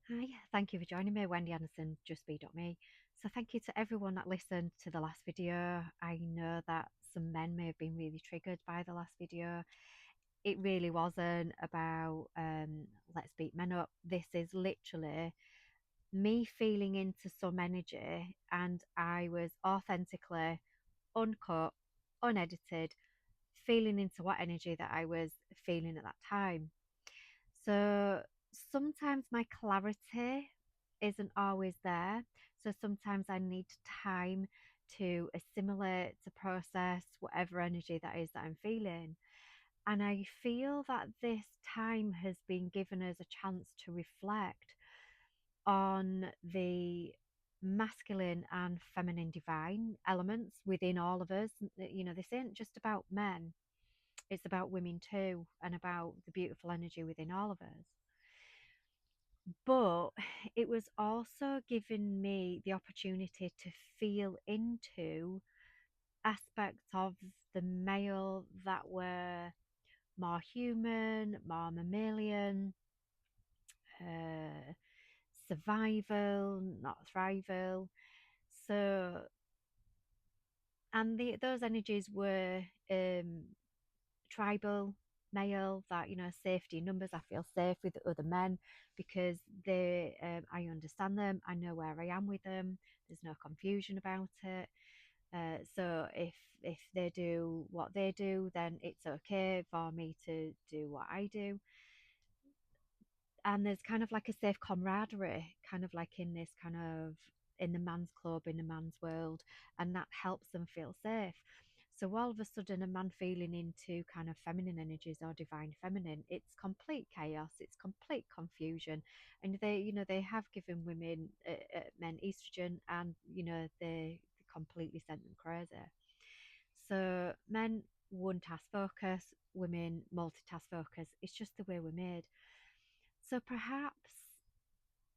Hi, thank you for joining me, Wendy Anderson, justbe.me. So, thank you to everyone that listened to the last video. I know that some men may have been really triggered by the last video. It really wasn't about let's beat men up. This is literally me feeling into some energy, and I was authentically uncut, unedited, feeling into what energy that I was feeling at that time. So sometimes my clarity isn't always there. So sometimes I need time to assimilate, to process whatever energy that is that I'm feeling. And I feel that this time has been given us a chance to reflect on the masculine and feminine divine elements within all of us. This ain't just about men, it's about women too, and about the beautiful energy within all of us. But it was also giving me the opportunity to feel into aspects of the male that were more human, more mammalian, uh, survival, not thrival. So, and those energies were um, tribal, male, that safety in numbers. I feel safe with other men because I understand them, I know where I am with them, there's no confusion about it. So if they do what they do, then it's okay for me to do what I do. And there's kind of like a safe camaraderie, kind of like in this kind of in the man's club, in the man's world, and that helps them feel safe. So all of a sudden, a man feeling into kind of feminine energies or divine feminine, it's complete chaos, it's complete confusion, and they have given men estrogen, and they completely sent them crazy. So men one task focus, women multitask focus. It's just the way we're made. So perhaps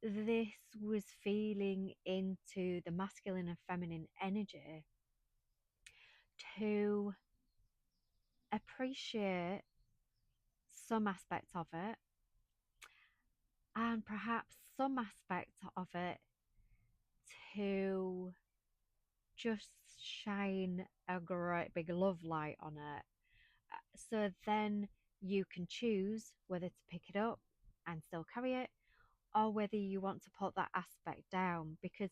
this was feeling into the masculine and feminine energy to appreciate some aspects of it, and perhaps some aspects of it to just shine a great big love light on it. So then you can choose whether to pick it up and still carry it, or whether you want to put that aspect down, because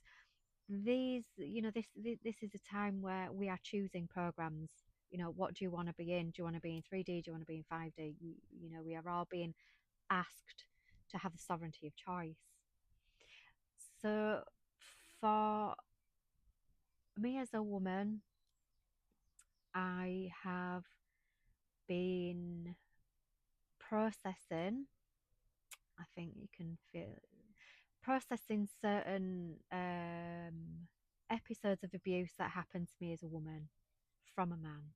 this is a time where we are choosing programs. What do you want to be in? Do you want to be in 3D? Do you want to be in 5D? We are all being asked to have the sovereignty of choice. So for me as a woman, I have been processing, I think you can feel, processing certain episodes of abuse that happened to me as a woman from a man.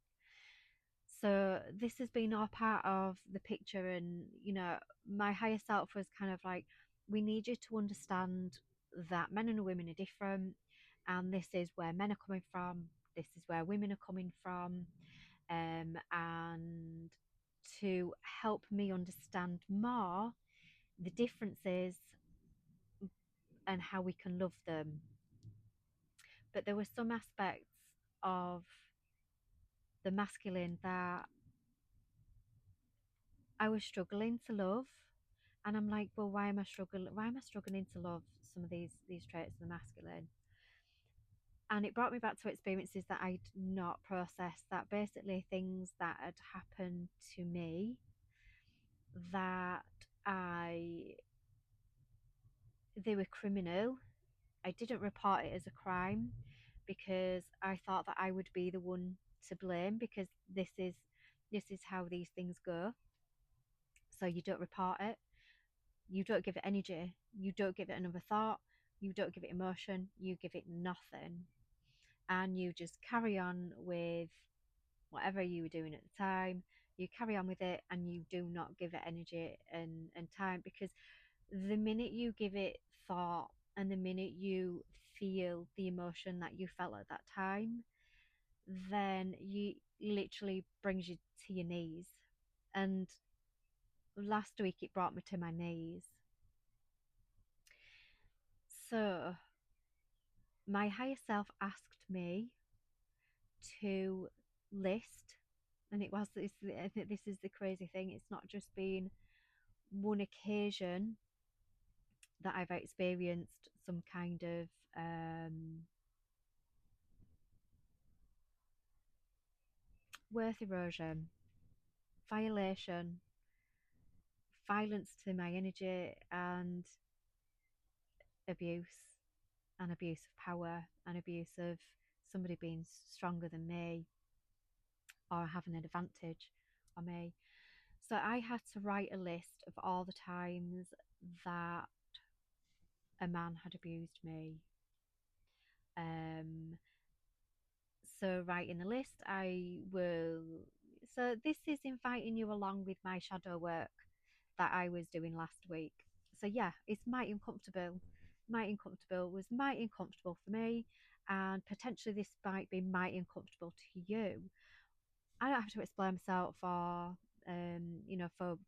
So this has been all part of the picture, and my higher self was kind of like, we need you to understand that men and women are different, and this is where men are coming from, this is where women are coming from, and to help me understand more the differences and how we can love them. But there were some aspects of the masculine that I was struggling to love. And I'm like, well, why am I struggling? Why am I struggling to love some of these traits of the masculine? And it brought me back to experiences that I'd not processed. That basically things that had happened to me that I they were criminal. I didn't report it as a crime because I thought that I would be the one to blame, because this is how these things go. So you don't report it, you don't give it energy, you don't give it another thought, you don't give it emotion, you give it nothing, and you just carry on with whatever you were doing at the time. You carry on with it, and you do not give it energy and time, because the minute you give it thought, and the minute you feel the emotion that you felt at that time, then you literally brings you to your knees. And last week it brought me to my knees. So my higher self asked me to list, and it was this. I think this is the crazy thing. It's not just been one occasion that I've experienced some kind of worth erosion, violation, violence to my energy, and abuse, and abuse of power, and abuse of somebody being stronger than me or having an advantage on me. So I had to write a list of all the times that a man had abused me. Um, so writing the list, I will. So this is inviting you along with my shadow work that I was doing last week. So yeah, it's mighty uncomfortable. Mighty uncomfortable was mighty uncomfortable for me, and potentially this might be mighty uncomfortable to you. I don't have to explain myself for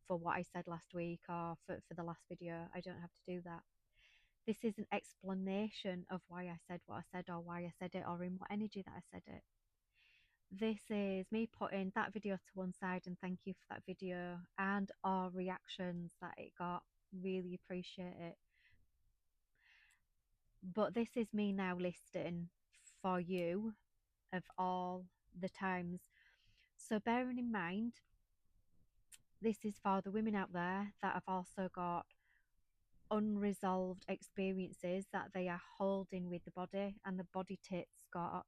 for what I said last week or for the last video. I don't have to do that. This is an explanation of why I said what I said or why I said it or in what energy that I said it. This is me putting that video to one side and thank you for that video and our reactions that it got. Really appreciate it. But this is me now listing for you of all the times. So bearing in mind, this is for the women out there that have also got unresolved experiences that they are holding with the body, and the body tit scar.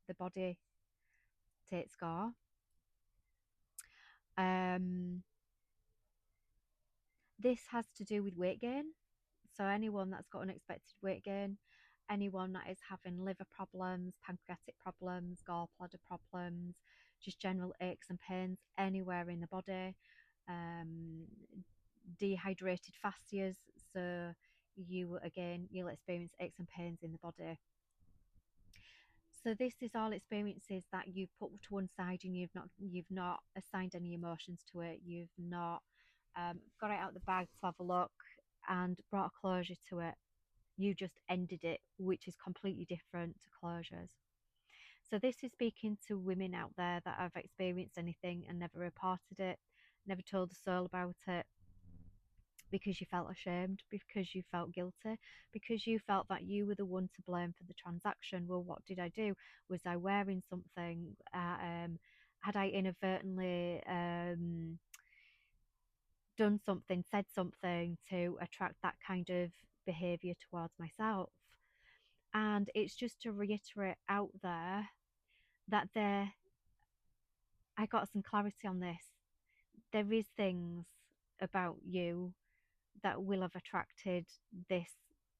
Um, this has to do with weight gain. So anyone that's got unexpected weight gain, anyone that is having liver problems, pancreatic problems, gallbladder problems, just general aches and pains anywhere in the body, um, dehydrated fascias. So you'll experience aches and pains in the body. So this is all experiences that you put to one side and you've not assigned any emotions to it. You've not got it out the bag to have a look and brought a closure to it. You just ended it, which is completely different to closures. So this is speaking to women out there that have experienced anything and never reported it, never told a soul about it, because you felt ashamed, because you felt guilty, because you felt that you were the one to blame for the transaction. Well, what did I do? Was I wearing something? Had I inadvertently done something, said something to attract that kind of behavior towards myself? And it's just to reiterate out there that I got some clarity on this. There is things about you that will have attracted this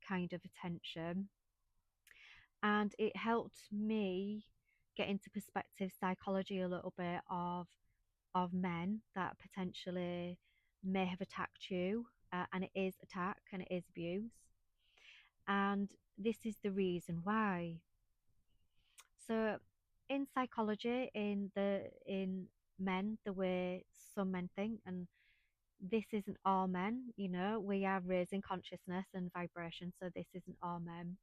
kind of attention. And it helped me get into perspective psychology a little bit of men that potentially may have attacked you, and it is attack and it is abuse. And this is the reason why. So in psychology, in men, the way some men think, and this isn't all men, we are raising consciousness and vibration, so this isn't all men.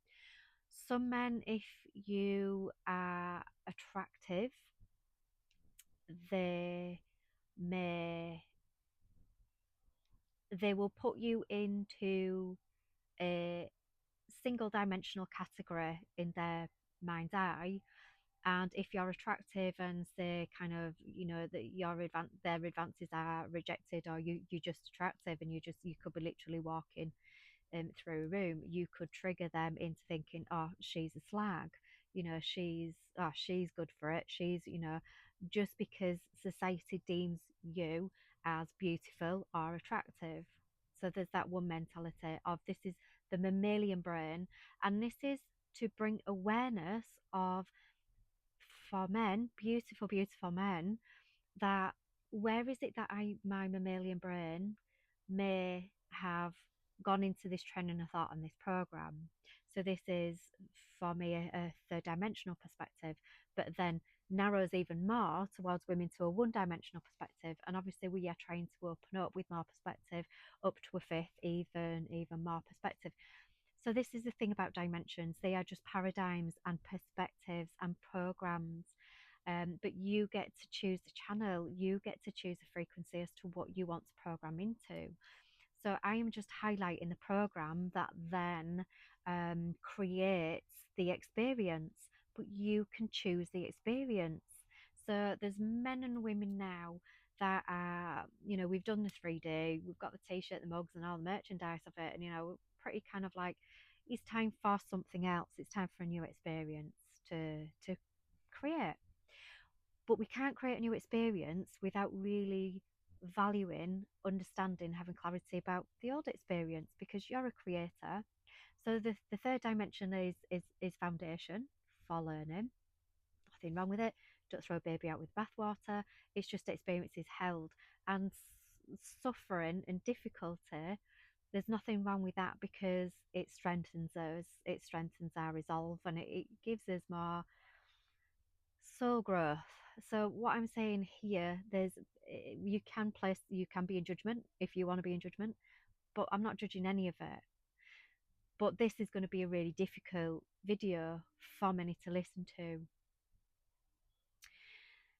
Some men, if you are attractive, they may they will put you into a single dimensional category in their mind's eye. And if you're attractive and say kind of that their advances are rejected, or you're just attractive and you could be literally walking through a room, you could trigger them into thinking, oh, she's a slag, she's good for it, she's just because society deems you as beautiful or attractive. So there's that one mentality of this is the mammalian brain, and this is to bring awareness of, for men, beautiful men, that where is it that my mammalian brain may have gone into this training of thought on this program. So this is for me a third dimensional perspective, but then narrows even more towards women to a one dimensional perspective. And obviously we are trying to open up with more perspective up to a fifth, even more perspective. So this is the thing about dimensions. They are just paradigms and perspectives and programs. But you get to choose the channel. You get to choose the frequency as to what you want to program into. So I am just highlighting the program that then creates the experience, but you can choose the experience. So there's men and women now that are, we've done the 3D, we've got the t-shirt, the mugs, and all the merchandise of it, and pretty kind of like it's time for something else. It's time for a new experience to create. But we can't create a new experience without really valuing, understanding, having clarity about the old experience because you're a creator. So the third dimension is foundation for learning. Nothing wrong with it. Don't throw a baby out with bathwater. It's just experiences held and suffering and difficulty. There's nothing wrong with that because it strengthens us. It strengthens our resolve and it gives us more soul growth. So what I'm saying here, you can be in judgment if you want to be in judgment, but I'm not judging any of it. But this is going to be a really difficult video for many to listen to.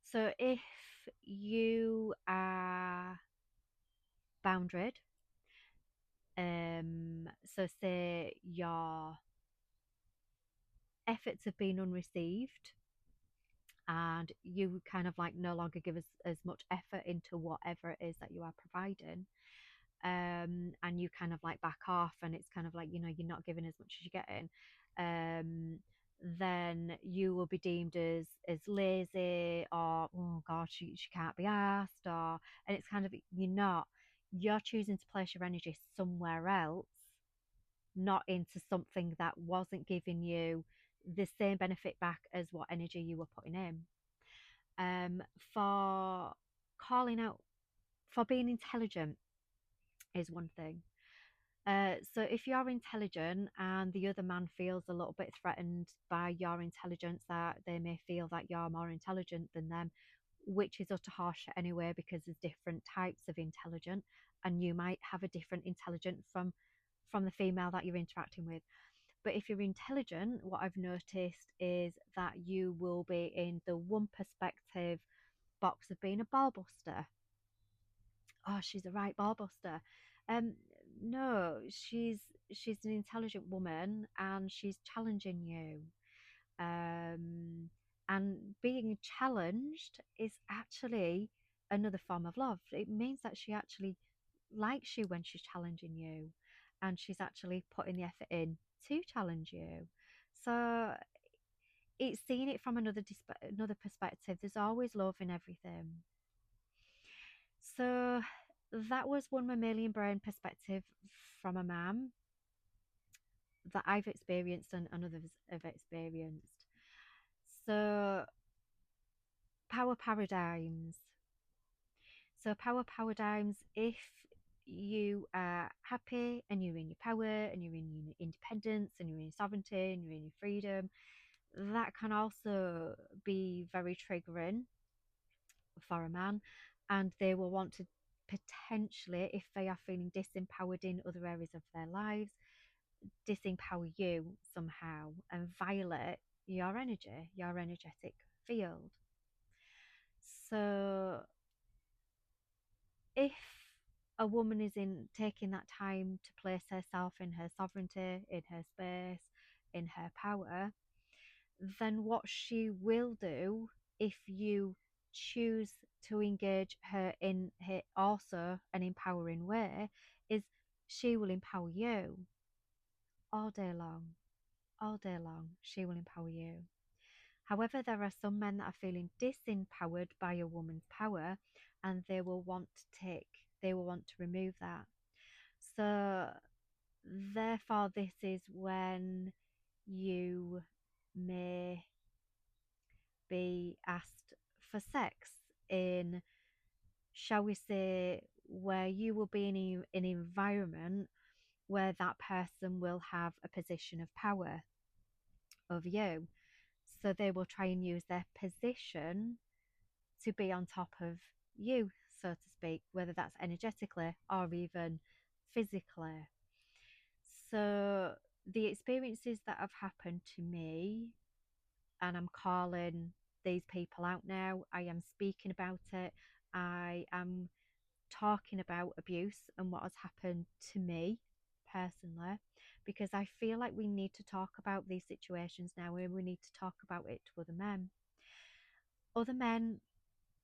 So if you are boundaried, so say your efforts have been unreceived and you kind of like no longer give as much effort into whatever it is that you are providing, and you kind of like back off and it's kind of like you're not giving as much as you're getting, then you will be deemed as lazy or oh god she can't be asked, or and it's kind of you're choosing to place your energy somewhere else, not into something that wasn't giving you the same benefit back as what energy you were putting in. For calling out, for being intelligent is one thing. So if you're intelligent and the other man feels a little bit threatened by your intelligence, that they may feel that you're more intelligent than them, which is utter horseshit anyway, because there's different types of intelligent, and you might have a different intelligence from the female that you're interacting with. But if you're intelligent, what I've noticed is that you will be in the one perspective box of being a ball buster. Oh, she's a right ball buster. Um, no, she's an intelligent woman and she's challenging you. Um, and being challenged is actually another form of love. It means that she actually likes you when she's challenging you, and she's actually putting the effort in to challenge you. So it's seeing it from another perspective. There's always love in everything. So that was one mammalian brain perspective from a mum that I've experienced and others have experienced. So power paradigms. So power paradigms, if you are happy and you're in your power and you're in your independence and you're in your sovereignty and you're in your freedom, that can also be very triggering for a man, and they will want to potentially, if they are feeling disempowered in other areas of their lives, disempower you somehow and violate your energy, your energetic field. So if a woman is in taking that time to place herself in her sovereignty, in her space, in her power, then what she will do, if you choose to engage her in her also an empowering way, is she will empower you all day long. All day long, she will empower you. However, there are some men that are feeling disempowered by a woman's power and they will want to remove that. So, therefore, this is when you may be asked for sex in, shall we say, where you will be in an environment where that person will have a position of power over you. So they will try and use their position to be on top of you, so to speak, whether that's energetically or even physically. So the experiences that have happened to me, and I'm calling these people out now. I am speaking about it. I am talking about abuse and what has happened to me personally, because I feel like we need to talk about these situations now, and we need to talk about it to other men. Other men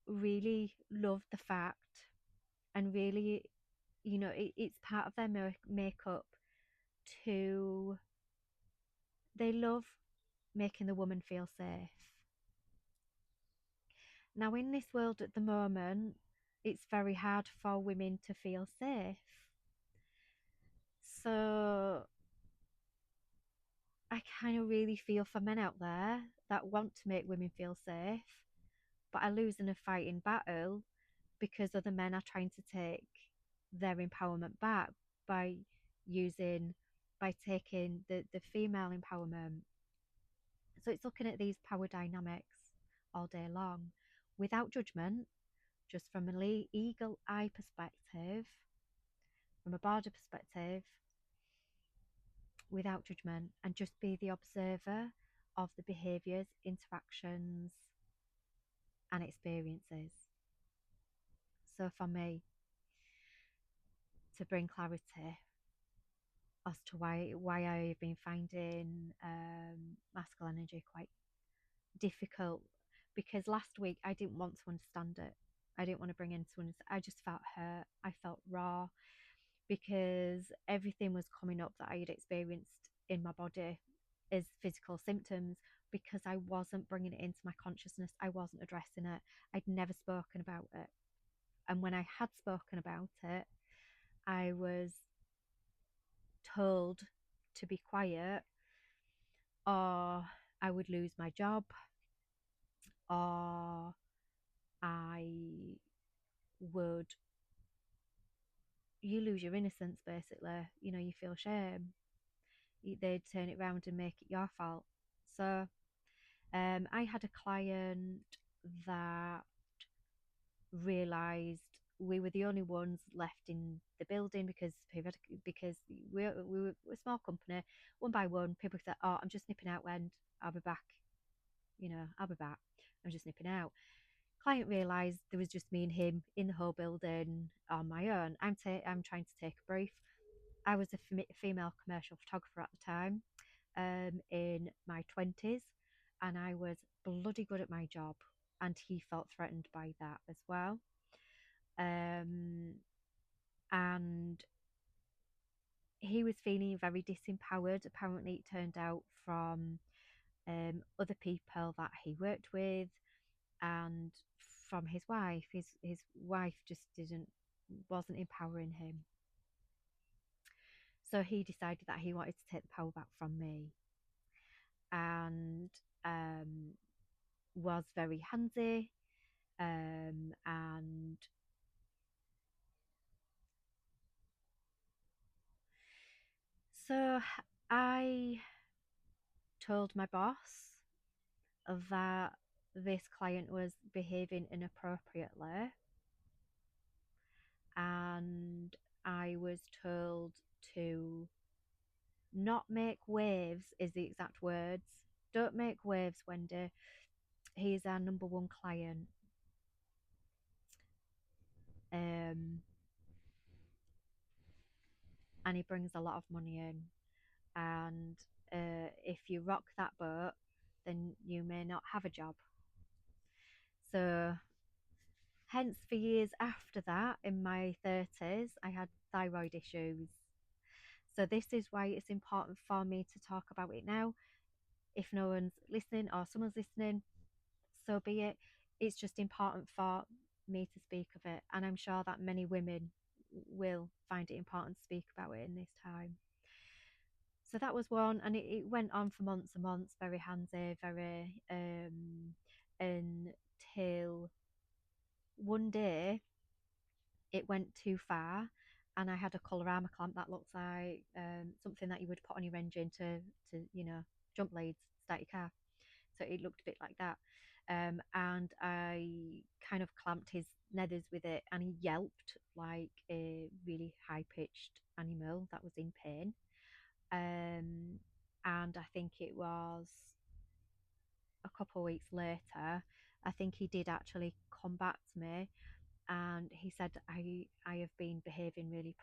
really love the fact, and really, it's part of their makeup to, they love making the woman feel safe. Now, in this world at the moment, it's very hard for women to feel safe. So I kind of really feel for men out there that want to make women feel safe, but are losing a fight in battle because other men are trying to take their empowerment back by using, by taking the female empowerment. So it's looking at these power dynamics all day long without judgment, just from an eagle eye perspective, from a border perspective, without judgment, and just be the observer of the behaviours, interactions, and experiences. So for me, to bring clarity as to why I've been finding masculine energy quite difficult, because last week I didn't want to understand it. I didn't want to bring into understand. I just felt hurt. I felt raw because everything was coming up that I had experienced in my body as physical symptoms, because I wasn't bringing it into my consciousness. I wasn't addressing it. I'd never spoken about it. And when I had spoken about it, I was told to be quiet, or I would lose my job, or I would, you lose your innocence basically. You feel shame. They'd turn it around and make it your fault. So I had a client that realised we were the only ones left in the building, because because we were a small company. One by one, people said, "Oh, I'm just nipping out, and I'll be back. I'll be back. I'm just nipping out." Client realised there was just me and him in the whole building on my own. I'm trying to take a brief. I was a female commercial photographer at the time, in my 20s, and I was bloody good at my job. And he felt threatened by that as well. Um, and he was feeling very disempowered. Apparently, it turned out from other people that he worked with, and from his wife. His wife just wasn't empowering him. So he decided that he wanted to take the power back from me, and was very handsy, and so I told my boss that this client was behaving inappropriately, and I was told to not make waves, is the exact words. Don't make waves, Wendy. He is our number one client. Um, and he brings a lot of money in. And if you rock that boat, then you may not have a job. So, hence, for years after that, in my 30s, I had thyroid issues. So, this is why it's important for me to talk about it now. If no one's listening or someone's listening, so be it. It's just important for me to speak of it. And I'm sure that many women will find it important to speak about it in this time. So that was one, and it went on for months and months, very handsy, very, until one day it went too far, and I had a Colorama clamp that looks like something that you would put on your engine to jump leads, start your car. So it looked a bit like that. And I kind of clamped his nethers with it, and he yelped like a really high pitched animal that was in pain. Um, and I think it was a couple of weeks later, I think he did actually come back to me, and he said, I have been behaving really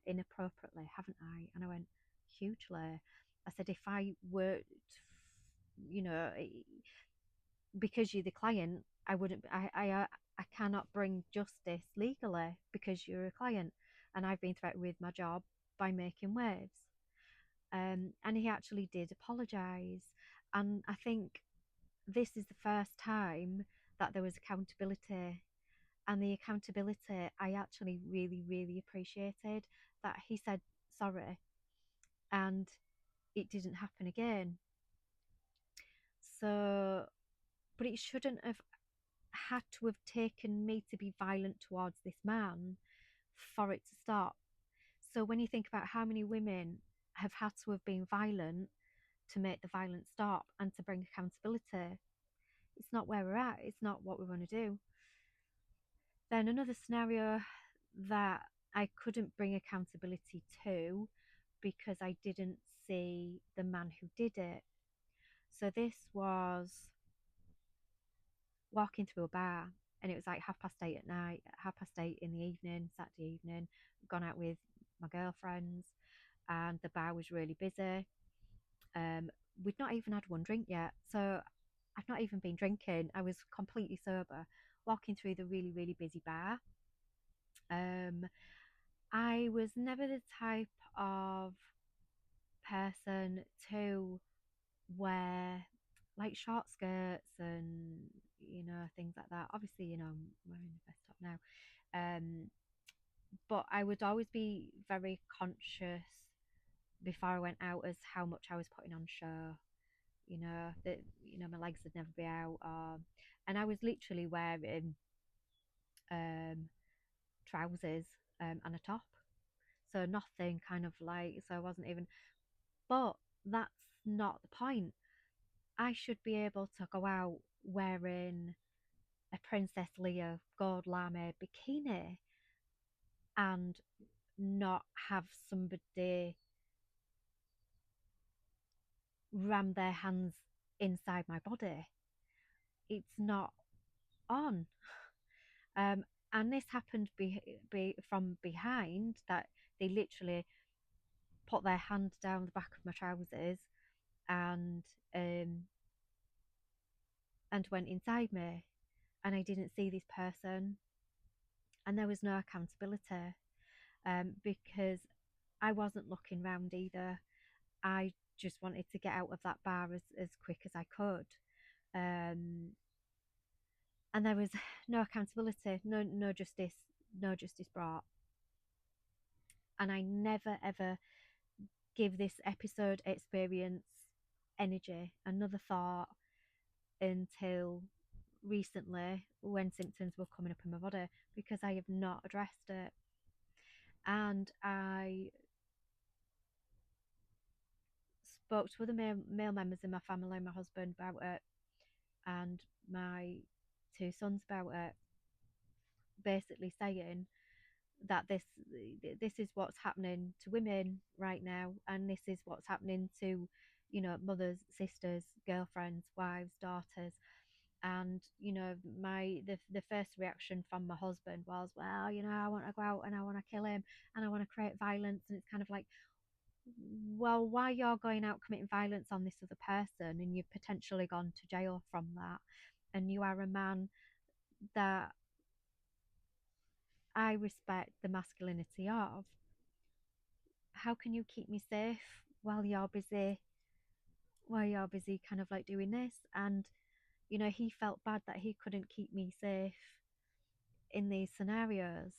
inappropriately, haven't I? And I went, hugely. I said, if I were, you know, because you're the client, I wouldn't, I cannot bring justice legally because you're a client, and I've been threatened with my job by making waves. And he actually did apologise, and I think this is the first time that there was accountability. And the accountability I actually really, really appreciated, that he said sorry and it didn't happen again. So, but it shouldn't have had to have taken me to be violent towards this man for it to stop. So when you think about how many women have had to have been violent to make the violence stop and to bring accountability, it's not where we're at. It's not what we want to do. Then another scenario that I couldn't bring accountability to because I didn't see the man who did it. So this was walking through a bar, and it was like 8:30 at night, 8:30 in the evening, Saturday evening. Gone out with my girlfriends, and the bar was really busy. We'd not even had one drink yet, so I'd not even been drinking. I was completely sober, walking through the really, really busy bar. Um, I was never the type of person to wear like short skirts and things like that. Obviously, I'm wearing a vest top now. Um, but I would always be very conscious before I went out as how much I was putting on show. That my legs would never be out. And I was literally wearing um, trousers and a top, so nothing kind of like. So I wasn't even. But that's not the point. I should be able to go out wearing a Princess Leia gold lame bikini and not have somebody ram their hands inside my body. It's not on. Um, and this happened from behind, that they literally put their hand down the back of my trousers and um, and went inside me, and I didn't see this person, and there was no accountability because I wasn't looking round either. I just wanted to get out of that bar as quick as I could. Um, and there was no accountability, no justice, no justice brought. And I never ever give this episode experience energy, another thought, until recently when symptoms were coming up in my body, because I have not addressed it. And I spoke to other male members in my family, my husband about it, and my two sons about it, basically saying that this is what's happening to women right now, and this is what's happening to mothers, sisters, girlfriends, wives, daughters. And the first reaction from my husband was, well, I want to go out and I want to kill him and I want to create violence. And it's kind of like, well, why you're going out committing violence on this other person and you've potentially gone to jail from that, and you are a man that I respect the masculinity of, how can you keep me safe while you're busy kind of like doing this? And he felt bad that he couldn't keep me safe in these scenarios.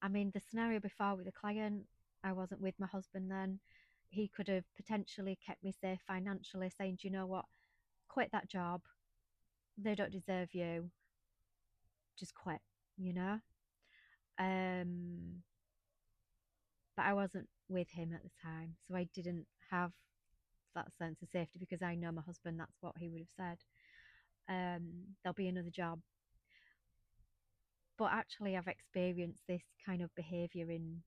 I mean, the scenario before with the client, I wasn't with my husband then. He could have potentially kept me safe financially, saying, do you know what, quit that job, they don't deserve you, just quit, you know um but I wasn't with him at the time, so I didn't have that sense of safety, because I know my husband, that's what he would have said. There'll be another job. But actually I've experienced this kind of behavior in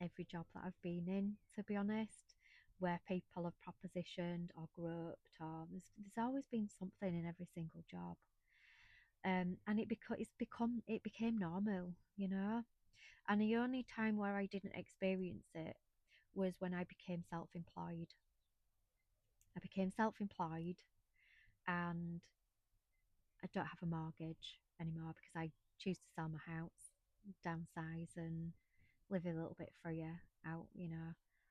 every job that I've been in, to be honest, where people have propositioned or groped, or there's always been something in every single job. And it became normal, you know. And the only time where I didn't experience it was when I became self-employed. I became self-employed, and I don't have a mortgage anymore because I choose to sell my house, downsize, and live a little bit freer out,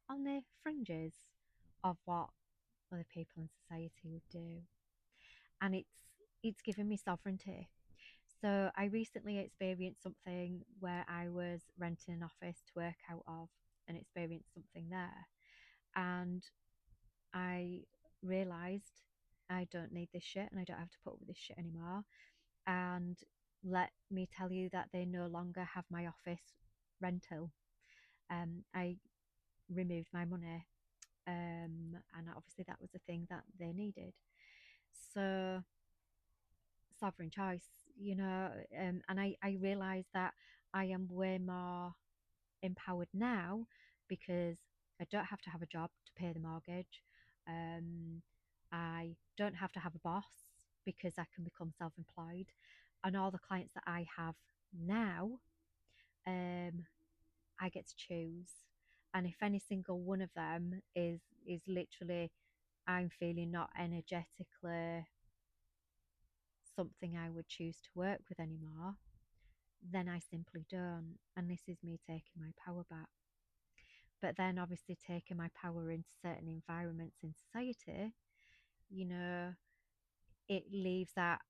on the fringes of what other people in society would do. And it's given me sovereignty. So I recently experienced something where I was renting an office to work out of and experienced something there. And I realized I don't need this shit and I don't have to put up with this shit anymore. And let me tell you that they no longer have my office rental. I removed my money, and obviously that was a thing that they needed. So sovereign choice, and I realised that I am way more empowered now because I don't have to have a job to pay the mortgage. Um, I don't have to have a boss because I can become self-employed, and all the clients that I have now, um, I get to choose. And if any single one of them is literally I'm feeling not energetically something I would choose to work with anymore, then I simply don't. And this is me taking my power back. But then obviously taking my power into certain environments in society, you know, it leaves that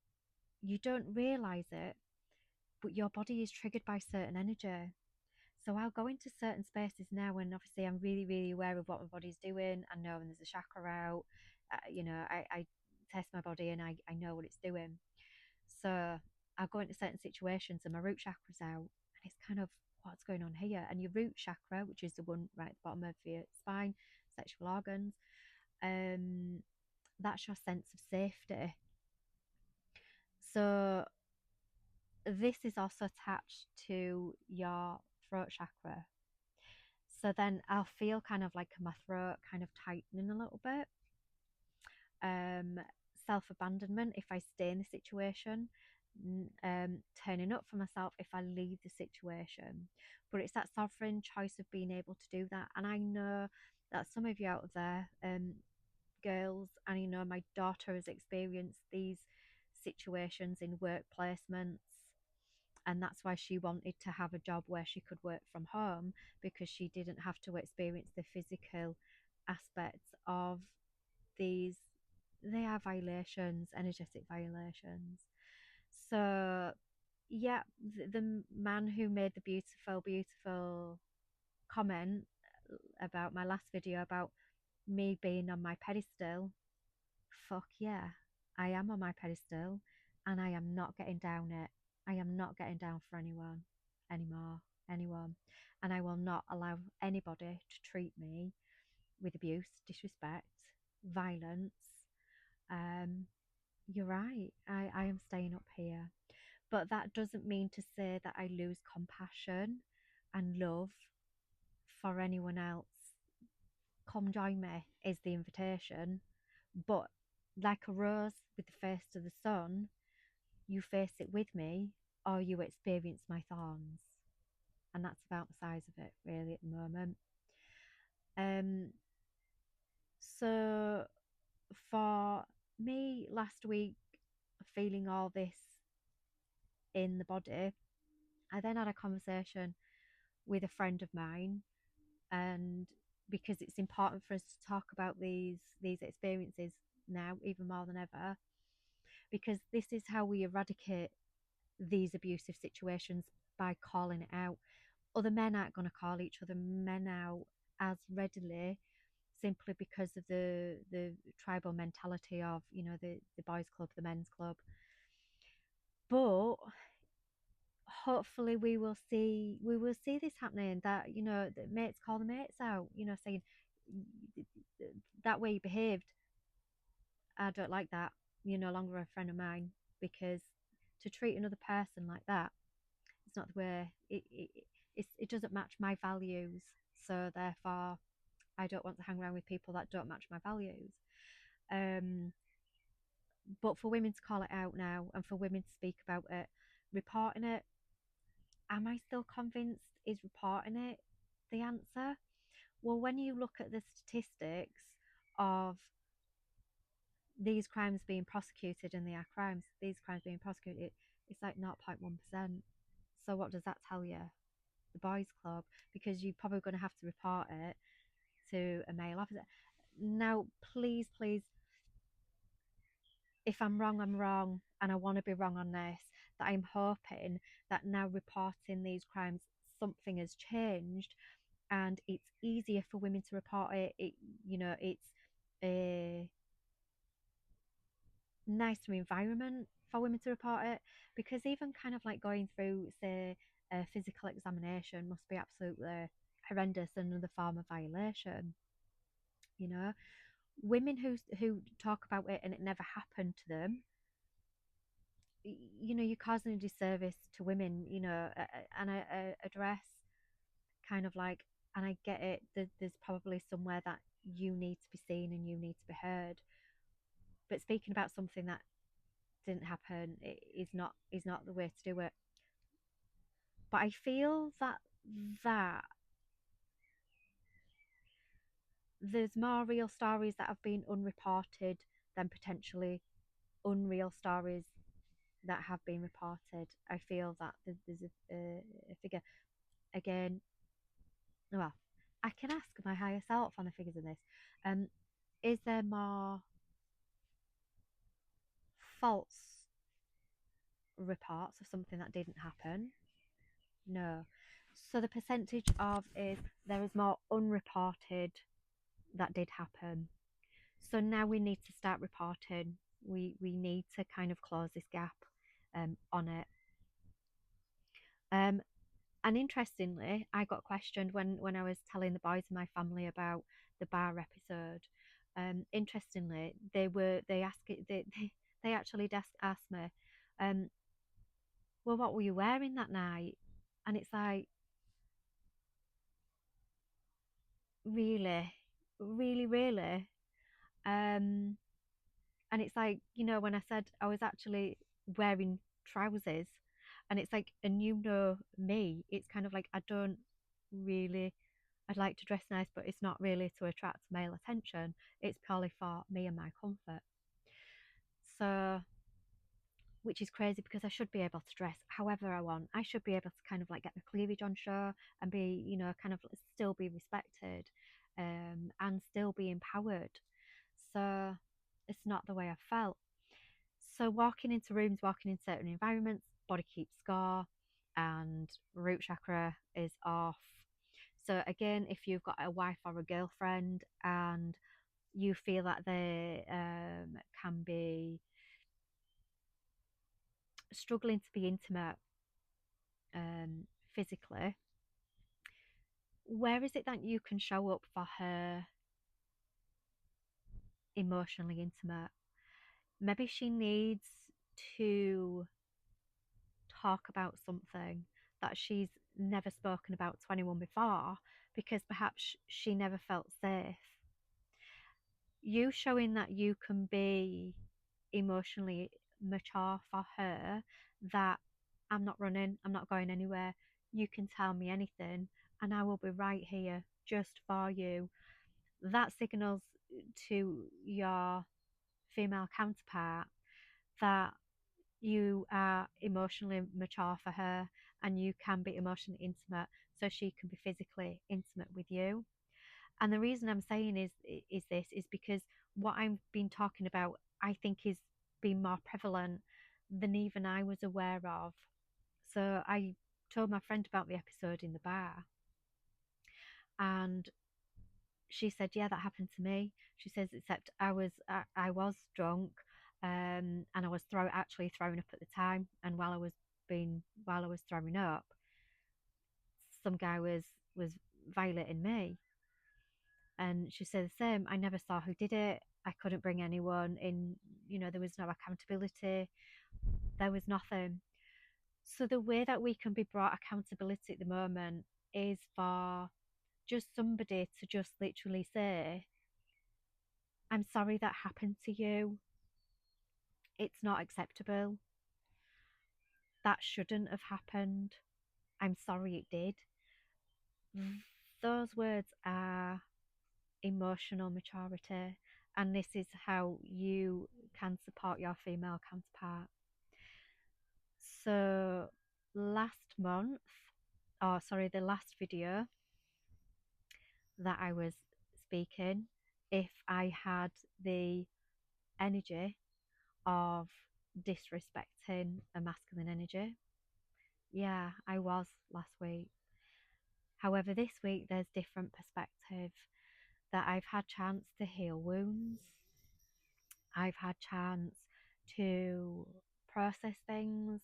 you don't realize it, but your body is triggered by certain energy. So I'll go into certain spaces now, and obviously I'm really, really aware of what my body's doing. I know when there's a chakra out. I test my body and I know what it's doing. So I'll go into certain situations and my root chakra's out, and it's kind of what's going on here. And your root chakra, which is the one right at the bottom of your spine, sexual organs, um, that's your sense of safety. So this is also attached to your throat chakra. So then I'll feel kind of like my throat kind of tightening a little bit. Um, Self abandonment if I stay in the situation, turning up for myself if I leave the situation. But it's that sovereign choice of being able to do that. And I know that some of you out there, girls, and my daughter has experienced these situations in work placements, and that's why she wanted to have a job where she could work from home because she didn't have to experience the physical aspects of these. They are violations, energetic violations. So yeah, the man who made the beautiful comment about my last video about me being on my pedestal, fuck yeah, I am on my pedestal, and I am not getting down it. I am not getting down for anyone anymore, anyone. And I will not allow anybody to treat me with abuse, disrespect, violence. Um, you're right. I am staying up here. But that doesn't mean to say that I lose compassion and love for anyone else. Come join me is the invitation. But like a rose with the face to the sun, you face it with me or you experience my thorns. And that's about the size of it, really, at the moment. Um, so for me, last week, feeling all this in the body, I then had a conversation with a friend of mine, and because it's important for us to talk about these experiences now even more than ever, because this is how we eradicate these abusive situations, by calling it out. Other men aren't going to call each other men out as readily, simply because of the tribal mentality of the boys club, the men's club. But hopefully we will see this happening, that the mates call the mates out, saying that way you behaved, I don't like that, you're no longer a friend of mine. Because to treat another person like that, it's not the way it doesn't match my values. So therefore, I don't want to hang around with people that don't match my values. Um, but for women to call it out now and for women to speak about it, reporting it, am I still convinced is reporting it the answer? Well, when you look at the statistics of these crimes being prosecuted, and they are crimes, these crimes being prosecuted, it's like 0.1%. So what does that tell you? The boys club, because you're probably going to have to report it to a male officer. Now, please, please, if I'm wrong, I'm wrong, and I want to be wrong on this, that I'm hoping that now reporting these crimes, something has changed and it's easier for women to report it. It's a nicer environment for women to report it, because even kind of like going through, say, a physical examination must be absolutely horrendous and another form of violation. You know, women who talk about it and it never happened to them, you're causing a disservice to women. And I address kind of like, and I get it. There's probably somewhere that you need to be seen and you need to be heard, but speaking about something that didn't happen is not the way to do it. But I feel that there's more real stories that have been unreported than potentially unreal stories that have been reported. I feel that there's a figure again. Well, I can ask my higher self on the figures in this. Um, is there more false reports of something that didn't happen? No. So the percentage of is there is more unreported that did happen. So now we need to start reporting. We need to kind of close this gap on it. Um, and interestingly, I got questioned when I was telling the boys in my family about the bar episode. Interestingly, they actually asked me, um, well, what were you wearing that night? And it's like, really, really, really. Um, and it's like, when I said I was actually wearing trousers, and it's like, and me, it's kind of like, I don't really, I'd like to dress nice, but it's not really to attract male attention. It's purely for me and my comfort. So, which is crazy because I should be able to dress however I want. I should be able to kind of like get the cleavage on show and be, kind of still be respected, and still be empowered. So it's not the way I felt. So walking into rooms, walking in certain environments, body keeps score and root chakra is off. So again, if you've got a wife or a girlfriend and you feel that they can be struggling to be intimate um, physically, where is it that you can show up for her emotionally intimate? Maybe she needs to talk about something that she's never spoken about to anyone before because perhaps she never felt safe. You showing that you can be emotionally mature for her, that I'm not running, I'm not going anywhere, you can tell me anything and I will be right here just for you. That signals to your female counterpart that you are emotionally mature for her and you can be emotionally intimate so she can be physically intimate with you. And the reason I'm saying is because what I've been talking about, I think, is being more prevalent than even I was aware of. So I told my friend about the episode in the bar, and she said, "Yeah, that happened to me." She says, "Except I was drunk, and I was actually throwing up at the time. And while I was throwing up, some guy was violating me." And she said the same. I never saw who did it. I couldn't bring anyone in. There was no accountability. There was nothing. So the way that we can be brought accountability at the moment is for just somebody to just literally say, I'm sorry that happened to you. It's not acceptable. That shouldn't have happened. I'm sorry it did. Those words are emotional maturity, and this is how you can support your female counterpart. So, last month, or sorry, the last video that I was speaking, if I had the energy of disrespecting a masculine energy, yeah, I was last week. However, this week there's different perspective that I've had chance to heal wounds. I've had chance to process things,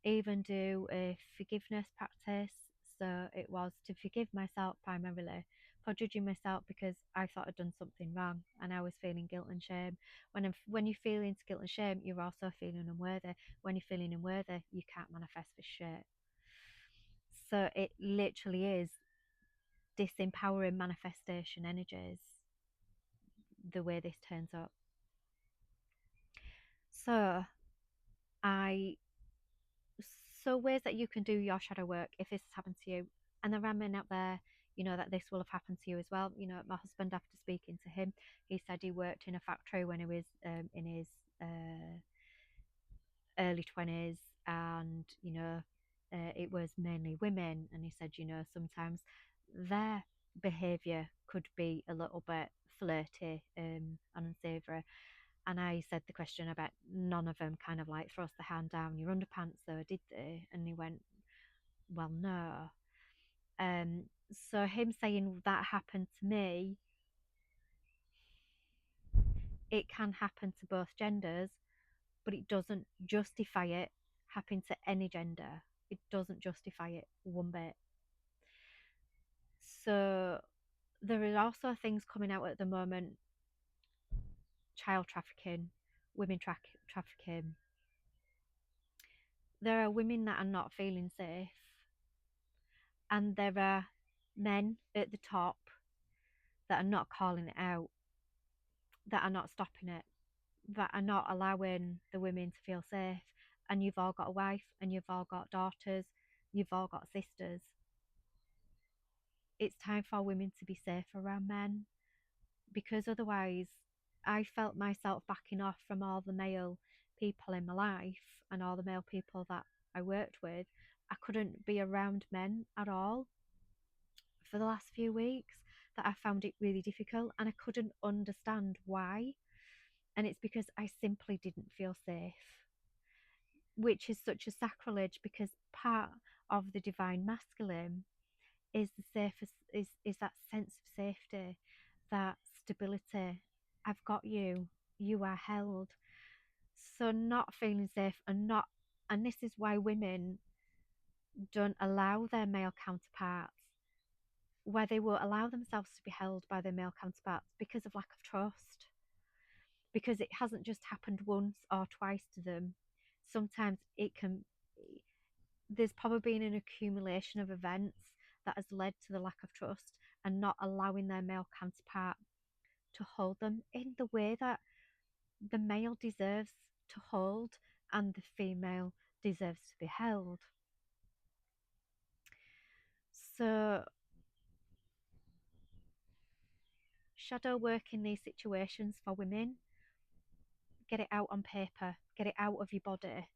even do a forgiveness practice. So it was to forgive myself primarily for judging myself because I thought I'd done something wrong and I was feeling guilt and shame. When you feel into guilt and shame, you're also feeling unworthy. When you're feeling unworthy, you can't manifest for shit. So it literally is disempowering manifestation energies the way this turns up. So I so ways that you can do your shadow work if this has happened to you, and there are men out there, that this will have happened to you as well. My husband, after speaking to him, he said he worked in a factory when he was in his early 20s, and it was mainly women, and he said sometimes their behavior could be a little bit flirty and unsavory. And I said the question about none of them kind of like thrust the hand down your underpants, though, did they? And he went, well, no. Um, so him saying that happened to me, it can happen to both genders, but it doesn't justify it happening to any gender. It doesn't justify it one bit. So there are also things coming out at the moment: child trafficking, women trafficking. There are women that are not feeling safe, and there are men at the top that are not calling it out, that are not stopping it, that are not allowing the women to feel safe. And you've all got a wife, and you've all got daughters, you've all got sisters. It's time for women to be safe around men, because otherwise I felt myself backing off from all the male people in my life and all the male people that I worked with. I couldn't be around men at all for the last few weeks, that I found it really difficult, and I couldn't understand why. And it's because I simply didn't feel safe, which is such a sacrilege, because part of the divine masculine is the safest is that sense of safety, that stability. I've got you. You are held. So not feeling safe, and this is why women don't allow their male counterparts, where they will allow themselves to be held by their male counterparts, because of lack of trust, because it hasn't just happened once or twice to them. Sometimes there's probably been an accumulation of events that has led to the lack of trust and not allowing their male counterpart to hold them in the way that the male deserves to hold and the female deserves to be held. So shadow work in these situations for women: get it out on paper, get it out of your body,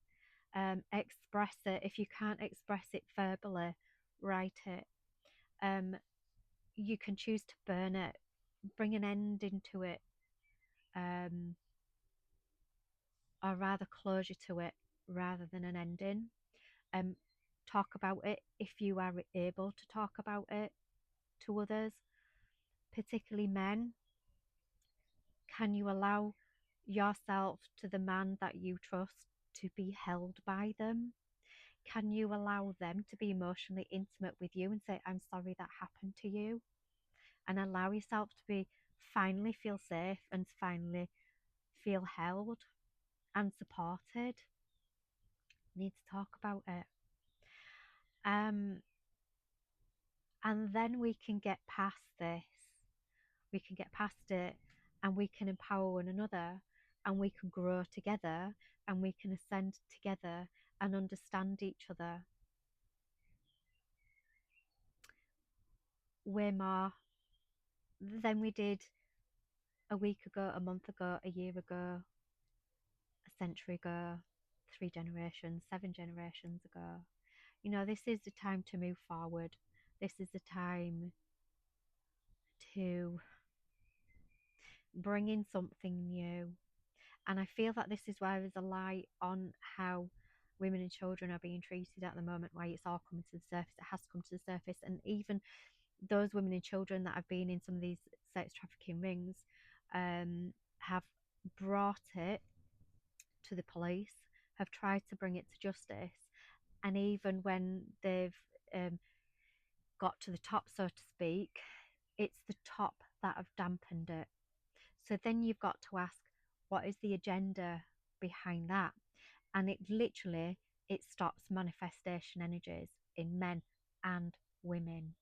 express it. If you can't express it verbally, write it. You can choose to burn it, bring an end into it, um, or rather closure to it rather than an ending. Um, Talk about it if you are able to talk about it to others, particularly men. Can you allow yourself to the man that you trust to be held by them? Can you allow them to be emotionally intimate with you and say, I'm sorry that happened to you? And allow yourself to be finally feel safe and finally feel held and supported. Need to talk about it. Um, And then we can get past this. We can get past it and we can empower one another and we can grow together and we can ascend together and understand each other way more than we did a week ago, a month ago, a year ago, a century ago, 3 generations, 7 generations ago. This is the time to move forward. This is the time to bring in something new. And I feel that this is why there's a light on how women and children are being treated at the moment, why it's all coming to the surface. It has to come to the surface. And even those women and children that have been in some of these sex trafficking rings have brought it to the police, have tried to bring it to justice. And even when they've got to the top, so to speak, it's the top that have dampened it. So then you've got to ask, what is the agenda behind that? And it stops manifestation energies in men and women.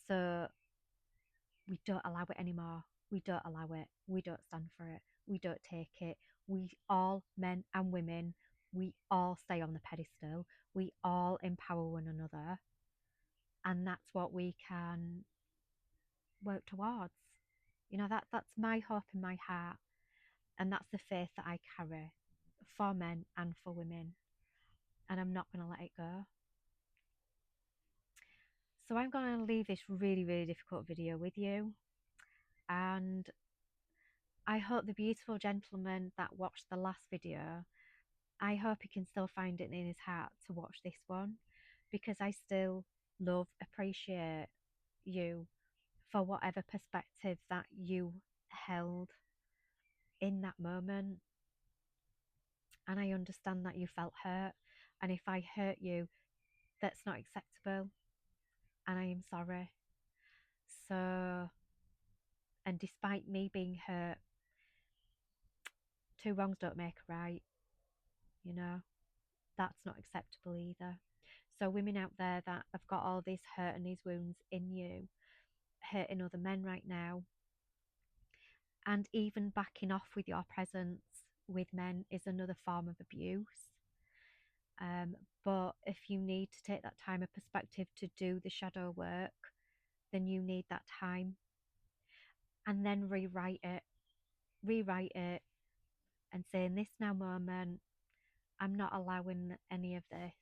So we don't allow it anymore. We don't allow it. We don't stand for it. We don't take it. We all, men and women, we all stay on the pedestal. We all empower one another. And that's what we can work towards. That's my hope in my heart. And that's the faith that I carry for men and for women. And I'm not going to let it go. So I'm going to leave this really, really difficult video with you. And I hope the beautiful gentleman that watched the last video, I hope he can still find it in his heart to watch this one, because I still love, appreciate you for whatever perspective that you held in that moment. And I understand that you felt hurt. And if I hurt you, that's not acceptable. And I am sorry. So, and despite me being hurt, two wrongs don't make a right, you know, that's not acceptable either. So, women out there that have got all this hurt and these wounds in you, hurting other men right now, and even backing off with your presence with men is another form of abuse. But if you need to take that time of perspective to do the shadow work, then you need that time. And then rewrite it and say, in this now moment, I'm not allowing any of this,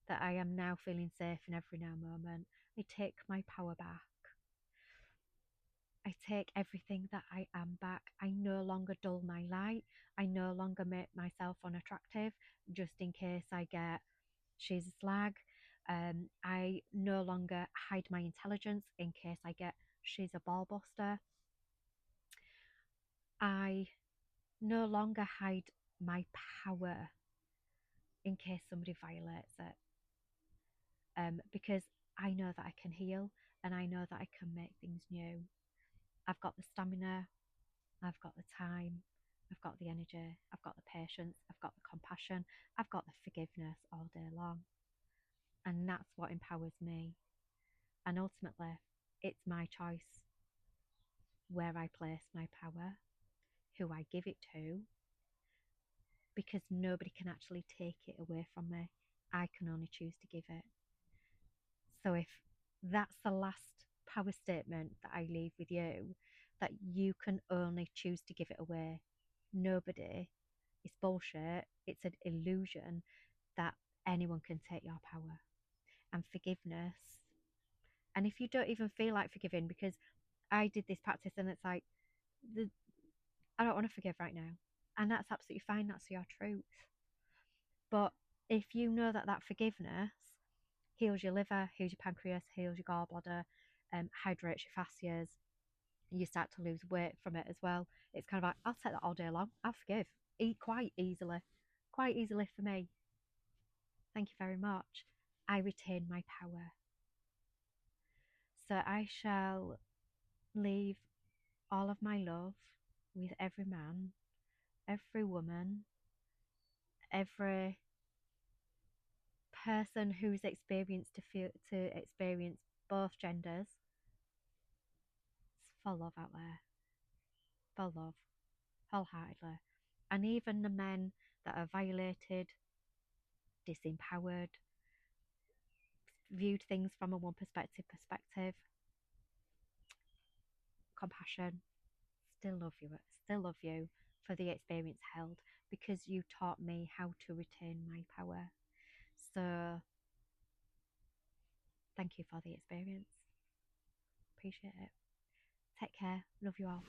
that I am now feeling safe in every now moment. I take my power back. I take everything that I am back. I no longer dull my light. I no longer make myself unattractive just in case I get, she's a slag. I no longer hide my intelligence in case I get, she's a ball buster. I no longer hide my power in case somebody violates it. Because I know that I can heal and I know that I can make things new. I've got the stamina, I've got the time, I've got the energy, I've got the patience, I've got the compassion, I've got the forgiveness all day long. And that's what empowers me. And ultimately, it's my choice where I place my power, who I give it to, because nobody can actually take it away from me. I can only choose to give it. So if that's the last power statement that I leave with you, that you can only choose to give it away. Nobody, it's bullshit. It's an illusion that anyone can take your power. And forgiveness. And if you don't even feel like forgiving, because I did this practice and it's like, I don't want to forgive right now. And that's absolutely fine. That's your truth. But if you know that that forgiveness heals your liver, heals your pancreas, heals your gallbladder, hydrates your fascias, you start to lose weight from it as well. It's kind of like, I'll take that all day long. I'll forgive. Eat quite easily for me. Thank you very much. I retain my power. So I shall leave all of my love with every man, every woman, every person who's experienced to experience both genders. It's full love out there, full love, wholeheartedly. And even the men that are violated, disempowered, viewed things from a one perspective, compassion, still love you for the experience held because you taught me how to retain my power. So thank you for the experience. Appreciate it. Take care. Love you all.